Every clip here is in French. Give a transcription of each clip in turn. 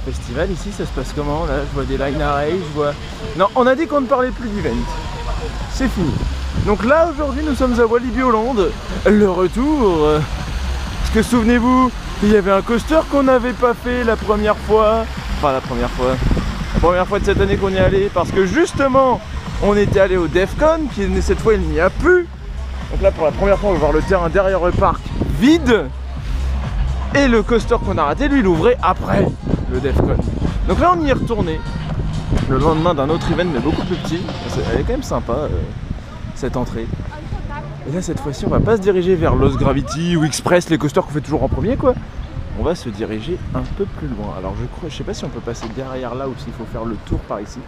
festival ici, ça se passe comment? Là, je vois des line array, je vois... Non, on a dit qu'on ne parlait plus d'event. C'est fini. Donc là, aujourd'hui, nous sommes à Walibi Holland. Le retour. Parce que souvenez-vous, il y avait un coaster qu'on n'avait pas fait la première fois. Enfin, la première fois de cette année qu'on y est allé. Parce que justement, on était allé au Defcon, qui cette fois, il n'y a plus. Donc là, pour la première fois, on va voir le terrain derrière le parc vide. Et le coaster qu'on a raté, lui, il ouvrait après le Defcon. Donc là, on y est retourné. Le lendemain d'un autre event, mais beaucoup plus petit. Elle est quand même sympa, cette entrée. Et là, cette fois-ci, on va pas se diriger vers Lost Gravity ou Express, les coasters qu'on fait toujours en premier, quoi. On va se diriger un peu plus loin. Alors, je sais pas si on peut passer derrière là ou s'il faut faire le tour par ici.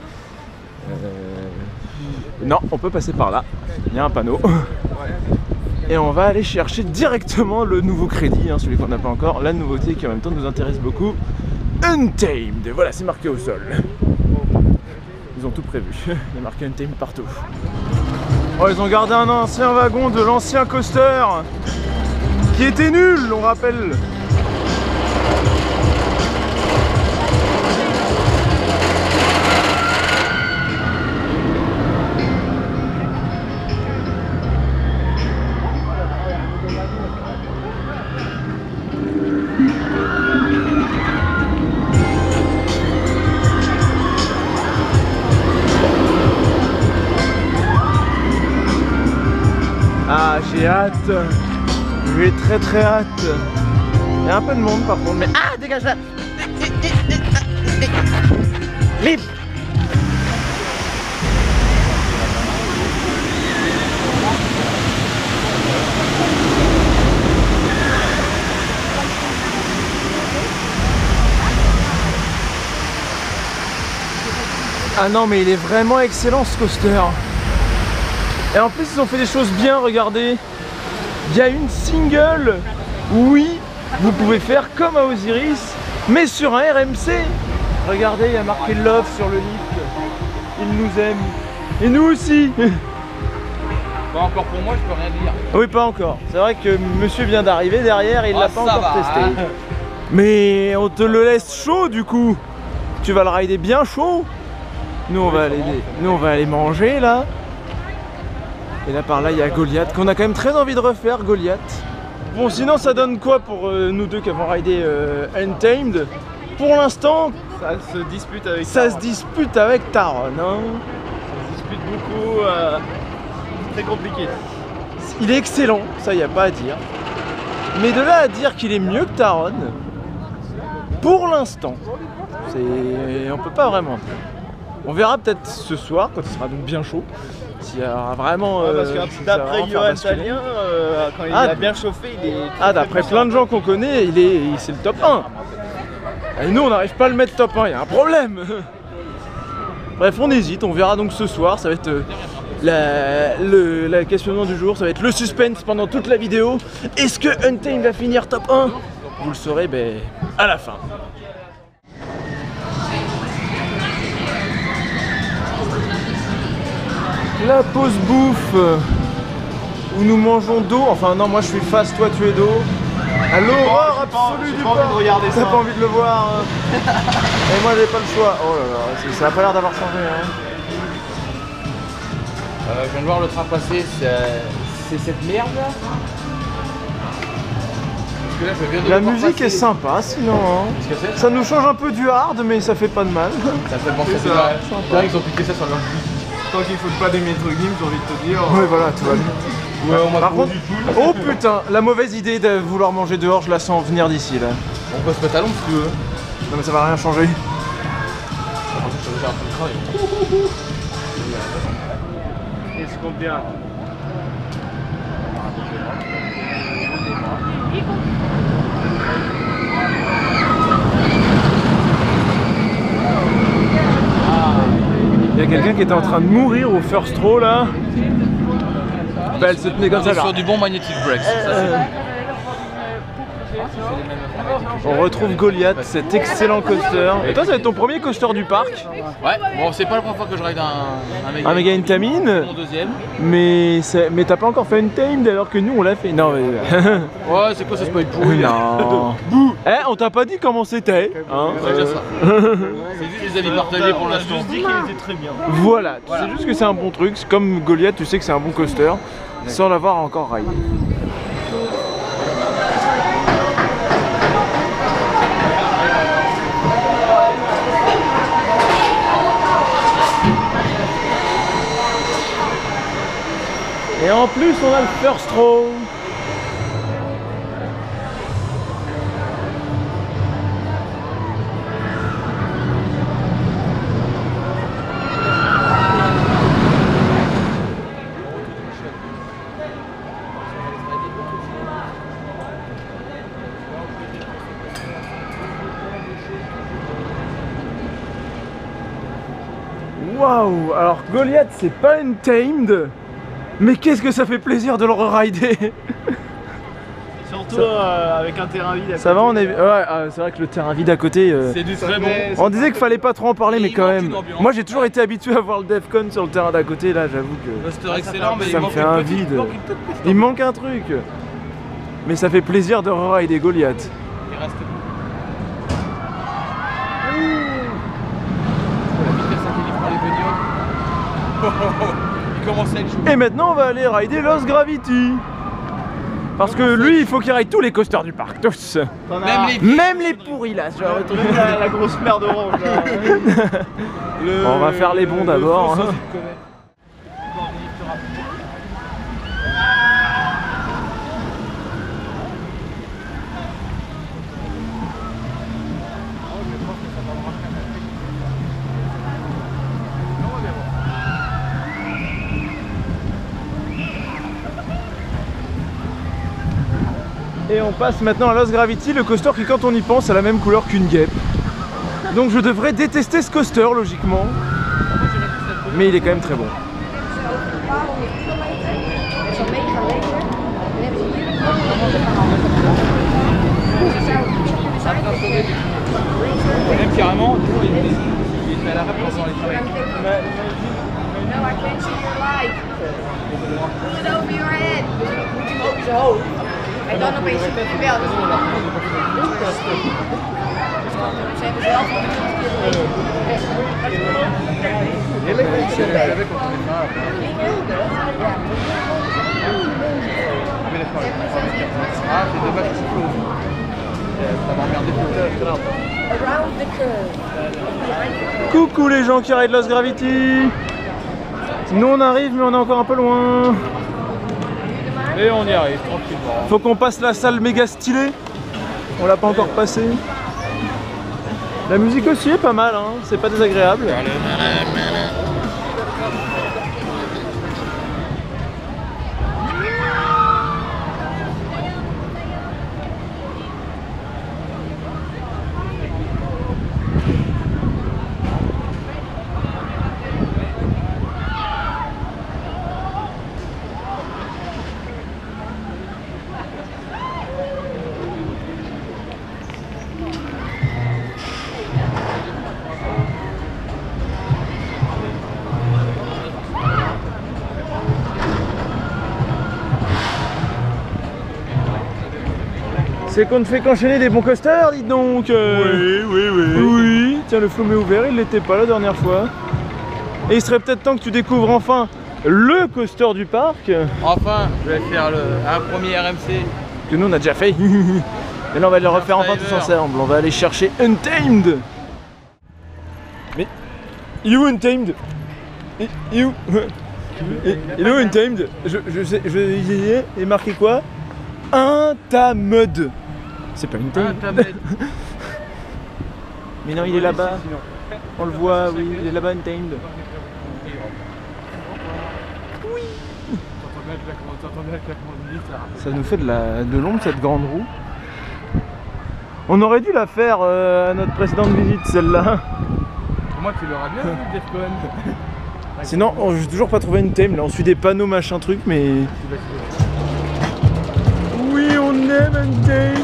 Non, on peut passer par là. Il y a un panneau. Et on va aller chercher directement le nouveau crédit, hein, celui qu'on n'a pas encore, la nouveauté qui en même temps nous intéresse beaucoup, Untamed. Voilà, c'est marqué au sol. Ils ont tout prévu, il y a marqué Untamed partout. Oh, ils ont gardé un ancien wagon de l'ancien coaster qui était nul, on rappelle. Ah, j'ai hâte. J'ai très hâte. Il y a un peu de monde par contre, mais... Ah, dégage là. Vite. Ah non, mais il est vraiment excellent ce coaster. Et en plus ils ont fait des choses bien, regardez. Il y a une single. Oui, vous pouvez faire comme à Osiris, mais sur un RMC. Regardez, il y a marqué Love sur le lift. Il nous aime. Et nous aussi. Pas encore pour moi, je peux rien dire. Oui, pas encore. C'est vrai que monsieur vient d'arriver derrière et il l'a pas encore testé. Mais on te le laisse chaud du coup. Tu vas le rider bien chaud. Nous on va aller manger là. Et là par là il y a Goliath qu'on a quand même très envie de refaire, Goliath. Bon, sinon ça donne quoi pour nous deux qui avons ridé Untamed? Pour l'instant, ça se dispute avec ça se dispute avec Taron, hein. Ça se dispute beaucoup, très compliqué. Il est excellent, ça y a pas à dire. Mais de là à dire qu'il est mieux que Taron, pour l'instant, on peut pas vraiment. On verra peut-être ce soir quand il sera donc bien chaud. S'il y a vraiment. Parce que d'après Johan Talien, quand il a bien chauffé, il est. Ah, d'après plein de gens qu'on connaît, c'est le top 1. Et nous, on n'arrive pas à le mettre top 1, il y a un problème. Bref, on hésite, on verra donc ce soir. Ça va être la questionnement du jour, ça va être le suspense pendant toute la vidéo. Est-ce que Untamed va finir top 1? Vous le saurez à la fin. La pause bouffe où nous mangeons d'eau. Enfin non, moi je suis face, toi tu es d'eau. À l'horreur absolue du port. T'as pas envie de le voir hein. Et moi j'ai pas le choix. Oh là là, ça a pas l'air d'avoir changé hein. Je viens de voir le train passer, c'est cette merde là. Parce que là, je viens de la musique est sympa sinon hein. Ça nous change un peu du hard mais ça fait pas de mal. Ça fait penser à ça. Ils ont piqué ça sur leur musique. Tant qu'il faut pas des Metro Games, j'ai envie de te dire. Oui voilà, tu vois. Ouais, par contre, oh putain, la mauvaise idée de vouloir manger dehors, je la sens venir d'ici là. On peut se mettre à l'ombre si tu veux. Non mais ça va rien changer. Est-ce qu'on vient? Il y a quelqu'un qui était en train de mourir au first row là. Elle se tenait comme ça. Sur du bon magnetic break. On retrouve Goliath, cet excellent coaster. Et toi, ça va être ton premier coaster du parc? Ouais, bon, c'est pas la première fois que je ride un Mega Intamin. Mon deuxième. Mais t'as pas encore fait une Tamed alors que nous on l'a fait. Non mais... Ouais, c'est quoi, ça se peut être pourri? Non. Bouh. On t'a pas dit comment c'était hein, c'est déjà ça. C'est juste des avis partagés pour l'instant. Juste dit qu'il était très bien. Voilà, tu sais juste que c'est un bon truc. Comme Goliath, tu sais que c'est un bon coaster sans l'avoir encore ridé. Et en plus, on a le first row. Waouh! Alors Goliath, c'est pas une tamed. Mais qu'est-ce que ça fait plaisir de le re-rider. Surtout avec un terrain vide à côté. Ça va, on est... Ouais, c'est vrai que le terrain vide à côté... C'est du très bon. On disait qu'il fallait pas trop en parler, mais quand même... Moi j'ai toujours été habitué à voir le Defcon sur le terrain d'à côté, là j'avoue que... Coaster excellent, mais ça me fait un vide. Il manque un truc. Mais ça fait plaisir de re-rider Goliath. Il reste... Il commence à être chaud. Et maintenant on va aller rider Lost Gravity. Parce que lui il faut qu'il ride tous les coasters du parc, tous. Même les pourris là, genre la grosse merde orange là. On va faire les bons d'abord. Et on passe maintenant à Lost Gravity, le coaster qui quand on y pense a la même couleur qu'une guêpe. Donc je devrais détester ce coaster logiquement. Mais il est quand même très bon. Même carrément, il est à la rap dans les travails. No, I can't see your light. Pull it over your head. Would you hold your hole? I don't know basically the bell. Coucou les gens qui rident Lost Gravity. Nous on arrive mais on est encore un peu loin. Et on y arrive tranquillement. Faut qu'on passe la salle méga stylée. On l'a pas encore passé. La musique aussi est pas mal, hein. C'est pas désagréable. C'est qu'on ne fait qu'enchaîner des bons coasters, dites donc. Oui, tiens, le flou est ouvert, il l'était pas la dernière fois. Et il serait peut-être temps que tu découvres enfin le coaster du parc. Enfin, je vais faire un premier RMC. Que nous on a déjà fait. Et là on va le refaire enfin tous ensemble. On va aller chercher Untamed. Mais il est où Untamed? Il est où? Il est où Untamed? Il est marqué quoi? Untamed. C'est pas une Tamed. Mais non, il est là-bas. On le voit, oui, il est là-bas, Untamed. Oui. Ça nous fait de l'ombre cette grande roue. On aurait dû la faire à notre précédente visite, celle-là. Pour moi, tu l'auras bien vu, Defcon. Sinon, j'ai toujours pas trouvé une Tamed. Là, on suit des panneaux, machin truc, mais. Oui, on aime Untamed.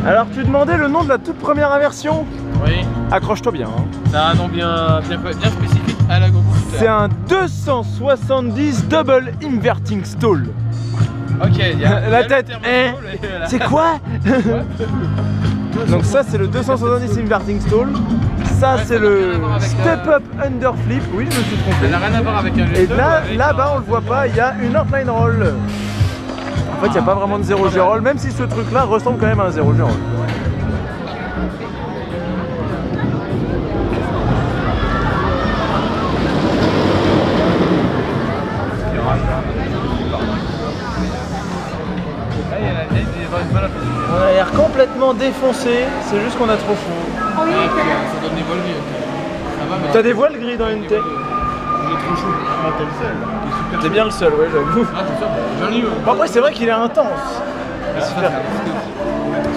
Alors tu demandais le nom de la toute première inversion? Oui. Accroche-toi bien. Hein. C'est un nom bien spécifique à la GoPro. C'est un 270 double inverting stall. Ok, il y a la tête. C'est quoi? Donc ça c'est le 270 inverting stall. Ça c'est le step up underflip. Oui, je me suis trompé. Ça n'a rien à voir avec un Et là-bas on le voit pas, il y a une outline roll. En fait il n'y a pas vraiment de 0G roll, même si ce truc là ressemble quand même à un 0G roll. On a l'air complètement défoncé, c'est juste qu'on a trop fond. Oh yeah, Ça donne des voiles gris. Ça va, mais. T'as des voiles gris dans une tête? Il est trop chaud. Ah, t'es le seul. T'es bien le seul, ouais, j'avoue. Ah, c'est ça. J'en ai eu. Bon, après, c'est vrai qu'il est intense.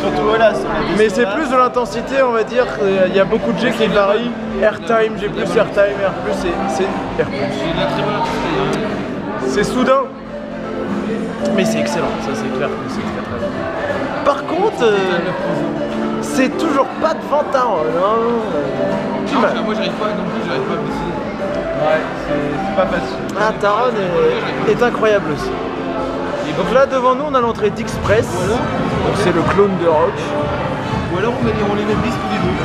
Surtout voilà. Mais c'est plus de l'intensité, on va dire. Il y a beaucoup de G qui varient. Airtime, G+, Airtime, R+, c'est R+. J'ai de la très bonne intensité. C'est soudain. Mais c'est excellent, ça c'est clair que c'est très très bon. Par contre, c'est toujours pas de Ventaro, non. Moi j'arrive pas non plus, j'arrive pas à décider. Ouais, c'est pas facile. Ah, Taron est incroyable aussi. Donc là devant nous on a l'entrée d'Express. Donc c'est le clone de Rock. Ou alors on les met bis tous les deux.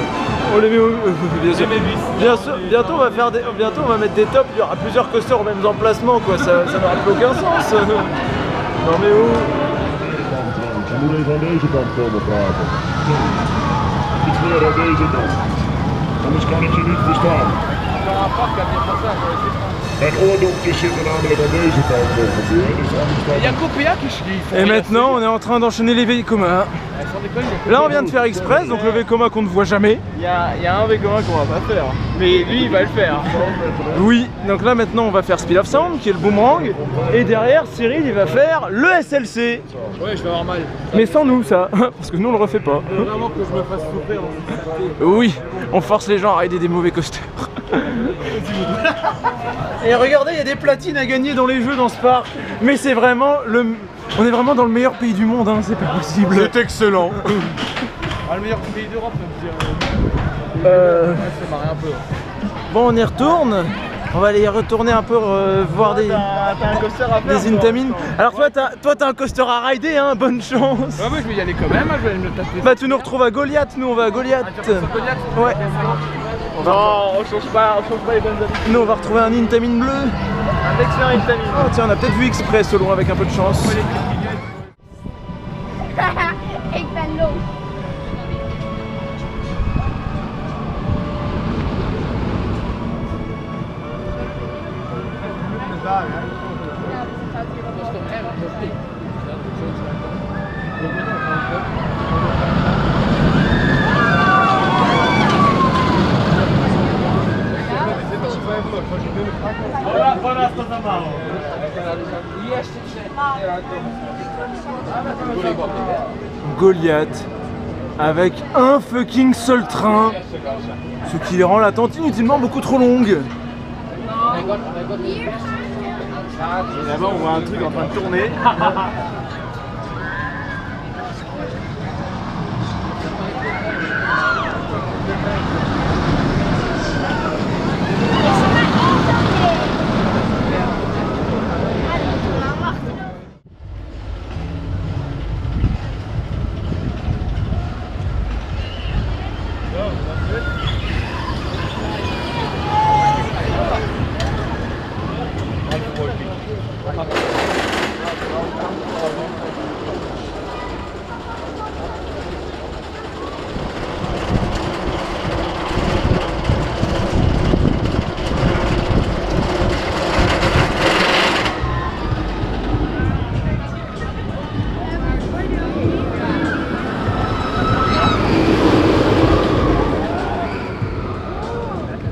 On les met où? Bien sûr, bientôt on va mettre des tops, il y aura plusieurs coasters au même emplacement quoi, ça n'aura plus aucun sens. Non mais où? Il y a Copéa qui Et maintenant on est en train d'enchaîner les Vekoma. Là on vient de faire Express, donc le Vekoma qu'on ne voit jamais. Il y a un Vekoma qu'on va pas faire. Mais lui il va le faire. Oui, donc là maintenant on va faire Speed of Sound qui est le boomerang. Et derrière Cyril il va faire le SLC. Ouais, je vais avoir mal. Mais sans nous ça, parce que nous on le refait pas. Vraiment que je me fasse souffrir. Oui, on force les gens à rider des mauvais coasters. Et regardez, il y a des platines à gagner dans les jeux dans ce parc. Mais c'est vraiment on est vraiment dans le meilleur pays du monde, hein, c'est pas possible. C'est excellent. Ah, le meilleur pays d'Europe, ça me dit. Ça marre un peu. Bon, on y retourne. On va aller retourner un peu voir des Intamin. Alors toi t'as un coaster à rider, hein, bonne chance. Ouais, moi je vais y aller quand même, je vais aller me le taper. Bah tu nous retrouves à Goliath, nous on va à Goliath. Ouais. Non, on change pas les bonnes habitudes. Nous on va retrouver un Intamin bleu. Un excellent Intamin. Oh tiens, on a peut-être vu Express au loin avec un peu de chance. Ik ben los. Goliath avec un fucking seul train, ce qui rend l'attente inutilement beaucoup trop longue. Finalement, on voit un truc en train de tourner.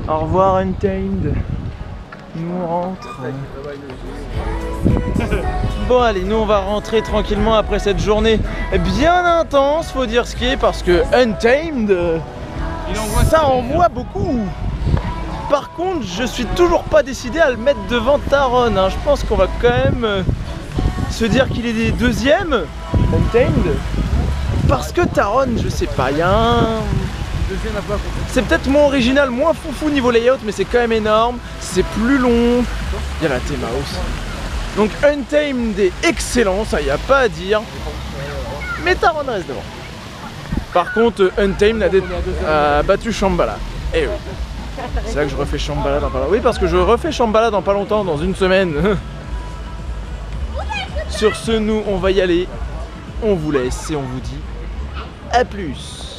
Au revoir Untamed. Nous on rentre. Bon allez, nous on va rentrer tranquillement après cette journée bien intense, faut dire ce qui est, parce que Untamed, ça envoie beaucoup. Par contre, je suis toujours pas décidé à le mettre devant Taron, hein. Je pense qu'on va quand même se dire qu'il est deuxième. Untamed. Parce que Taron, je sais pas, il y a un... C'est peut-être moins original, moins foufou niveau layout, mais c'est quand même énorme. C'est plus long. Il y a la théma aussi. Donc Untamed est excellent, ça y a pas à dire. Mais Taron reste devant. Par contre, Untamed a battu Shambhala. Et oui. C'est là que je refais Shambhala dans pas longtemps. Oui, parce que je refais Shambhala dans pas longtemps, dans une semaine. Sur ce, nous, on va y aller. On vous laisse et on vous dit à plus.